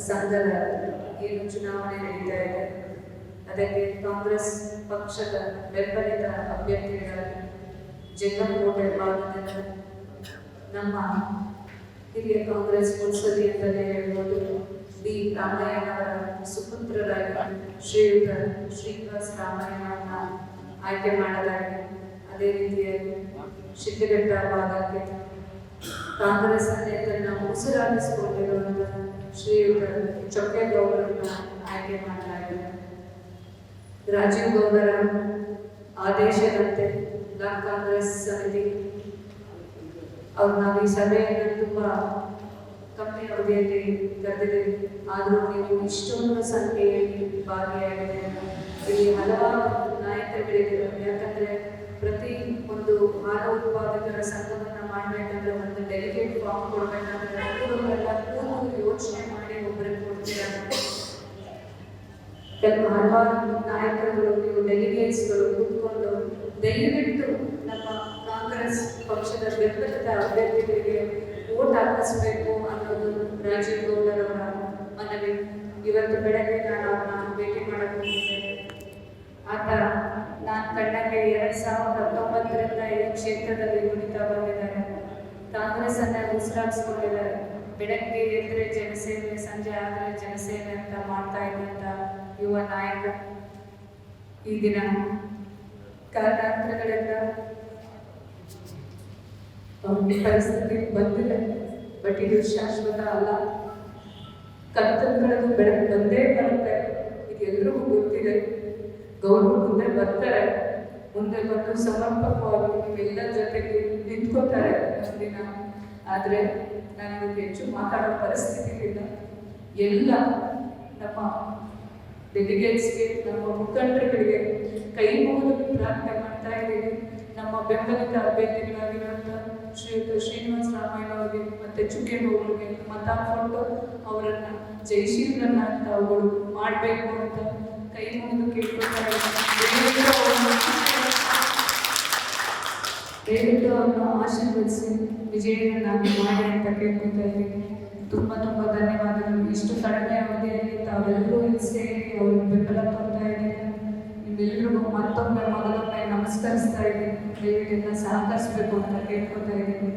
ಸಂಘದ ಏನು ಚುನಾವಣೆ ನಡೀತಾ ಇದೆ ಅದಕ್ಕೆ ಕಾಂಗ್ರೆಸ್ ಪಕ್ಷದ ಬೆಂಬಲಿತ ಅಭ್ಯರ್ಥಿಗಳಾಗಿ ಜಂಗಮಕೋಟೆ ಭಾಗದಿಂದ ನಮ್ಮ ಹಿರಿಯ ಕಾಂಗ್ರೆಸ್ ಮುನ್ಸದಿ ಅಂತಲೇ ಹೇಳ್ಬೋದು ಡಿ ರಾಮಯ್ಯನವರ ಸುಪುತ್ರರಾಗಿ ಶ್ರೀಯುತ ಶ್ರೀನಿವಾಸ ರಾಮಯ್ಯನವರನ್ನ ಆಯ್ಕೆ ಮಾಡಲಾಗಿದೆ. ಅದೇ ರೀತಿಯಾಗಿ ಶಿಡ್ಲಘಟ್ಟ ಭಾಗಕ್ಕೆ ಕಾಂಗ್ರೆಸ್ ತನ್ನ ಉಸಿರಾಗಿಸಿಕೊಂಡಿರುವಂತಹ ಶ್ರೀಯುತ ಚೊಕ್ಕೇಗೌಡರನ್ನ ಆಯ್ಕೆ ಮಾಡಲಾಗಿದೆ. ರಾಜೀವ್ ಗೌಡರ ಆದೇಶದಂತೆ ಬ್ಲಾಕ್ ಕಾಂಗ್ರೆಸ್ ಸಮಿತಿ ಅವ್ರು ನಾವು ಈ ಸಭೆಯನ್ನು ತುಂಬಾ ಕಮ್ಮಿ ಅವಧಿಯಲ್ಲಿ ಕರೆದಿದ್ದೀವಿ. ಆದರೂ ನೀವು ಇಷ್ಟೊಂದು ಸಂಖ್ಯೆಯಲ್ಲಿ ಭಾಗಿಯಾಗಿದೆ. ಇಲ್ಲಿ ಹಲವಾರು ನಾಯಕರುಗಳಿದ್ದಾರೆ. ಯಾಕಂದ್ರೆ ಪ್ರತಿ ಒಂದು ಹಾಲು ಉತ್ಪಾದಕರ ಸಂಘವನ್ನ ಮಾಡಬೇಕಂದ್ರೆ ಒಂದು ಡೆಲಿಗೇಟ್ ಫಾರ್ಮ್ ಕೊಡ್ಬೇಕಂದ್ರೆ ಎಲ್ಲ ಕೂತು ಯೋಚನೆ ಮಾಡಿ ಒಬ್ಬರಿಗೆ ಕೊಡ್ತೀರಾ. ಕೆಲವು ಹಲವಾರು ನಾಯಕರುಗಳು ನೀವು ಡೆಲಿಗೇಟ್ಸ್ಗಳು ಕೂತ್ಕೊಂಡು ದಯವಿಟ್ಟು ನಮ್ಮ ಕಾಂಗ್ರೆಸ್ ಪಕ್ಷದ ಬೆಂಬಲಿತ ಅಭ್ಯರ್ಥಿಗಳಿಗೆ ವೋಟ್ ಹಾಕಿಸ್ಬೇಕು ಅನ್ನೋದು ರಾಜೀವ್ ಗೌಡರವರ ಮನವಿ. ಇವತ್ತು ಬೆಳಗ್ಗೆ ನಾನು ಅವ್ರನ್ನ ಭೇಟಿ ಮಾಡಕ್ಕೆ ಹೋಗಿದ್ದೇನೆ. ಆತ ನಾನು ಕಂಡಂಗೆ 2019ರಿಂದ ಈ ಕ್ಷೇತ್ರದಲ್ಲಿ ದುಡಿತಾ ಬಂದಿದ್ದಾರೆ. ಕಾಂಗ್ರೆಸ್ ಅನ್ನ ಉಸಿರಾಗಿಸ್ಕೊಂಡಿದ್ದಾರೆ. ಬೆಳಗ್ಗೆ ಎದ್ರೆ ಜನಸೇವೆ, ಸಂಜೆ ಆದರೆ ಜನಸೇವೆ ಅಂತ ಮಾಡ್ತಾ ಇದ್ದಂತ ಯುವ ನಾಯಕ ಈ ದಿನ ಕಾರಣಾಂತರಗಳಿಂದ ಪರಿಸ್ಥಿತಿ ಬಂದಿದೆ. ಬಟ್ ಇದು ಶಾಶ್ವತ ಅಲ್ಲ. ಕರ್ತವ್ಯಗಳು ಬೆಳಗ್ಗೆ ಬಂದೇ ಬರುತ್ತೆ. ಇದು ಎಲ್ರಿಗೂ ಗೊತ್ತಿದೆ. ಗೌರವ ಮುಂದೆ ಬರ್ತಾರೆ. ಮುಂದೆ ಬಂದು ಸಮರ್ಪಕವಾಗಿ ನೀವೆಲ್ಲರ ಜೊತೆಗೆ ನಿಂತ್ಕೋತಾರೆ ದಿನ. ಆದರೆ ನಾನು ಹೆಚ್ಚು ಮಾತಾಡೋ ಪರಿಸ್ಥಿತಿ ಇಲ್ಲ. ಎಲ್ಲ ನಮ್ಮ ಡೆಲಿಗೇಟ್ಸ್ಗೆ, ನಮ್ಮ ಮುಖಂಡರುಗಳಿಗೆ ಕೈ ಮುಗಿದು ಪ್ರಾರ್ಥನೆ ಮಾಡ್ತಾ ಇದ್ದೀವಿ. ನಮ್ಮ ಬೆಂಬಲಿತ ಅಭ್ಯರ್ಥಿಗಳಾಗಿರುವಂಥ ಶ್ರೀಯುತ ಶ್ರೀನಿವಾಸ ರಾಮಯ್ಯನವರಿಗೆ ಮತ್ತು ಚುಕ್ಕೇಗೌಡರಿಗೆ ಮತ ಕೊಟ್ಟು ಅವರನ್ನು ಜಯಶೀಲರನ್ನ ಅಂತ ಅವರು ಮಾಡಬೇಕು ಅಂತ ಕೈ ಮುಗಿದು ಕೇಳ್ಕೊತಾ ದಯವಿಟ್ಟು ಅವ್ರನ್ನ ಆಶೀರ್ವದಿಸಿ ವಿಜಯನನ್ನಾಗಿ ಮಾಡಿ ಅಂತ ಕೇಳ್ಕೊತಾ ಇದ್ದೀನಿ. ತುಂಬ ಧನ್ಯವಾದಗಳು. ಇಷ್ಟು ಕಡಿಮೆ ಅವಧಿಯಲ್ಲಿ ತಾವೆಲ್ಲರೂ ಇಲ್ಲಿ ಸೇರಿ ಅವ್ರಿಗೆ ಬೆಂಬಲ ತೋರ್ತಾ ಇದ್ದೀನಿ. ನಿಮ್ಮೆಲ್ಲರಿಗೂ ಮತ್ತೊಮ್ಮೆ ಮೊದಲೊಮ್ಮೆ ನಮಸ್ಕರಿಸ್ತಾ ಇದ್ದೀನಿ. ದಯವಿಟ್ಟು ಸಹಕರಿಸಬೇಕು ಅಂತ ಕೇಳ್ಕೊತಾ ಇದ್ದೀನಿ.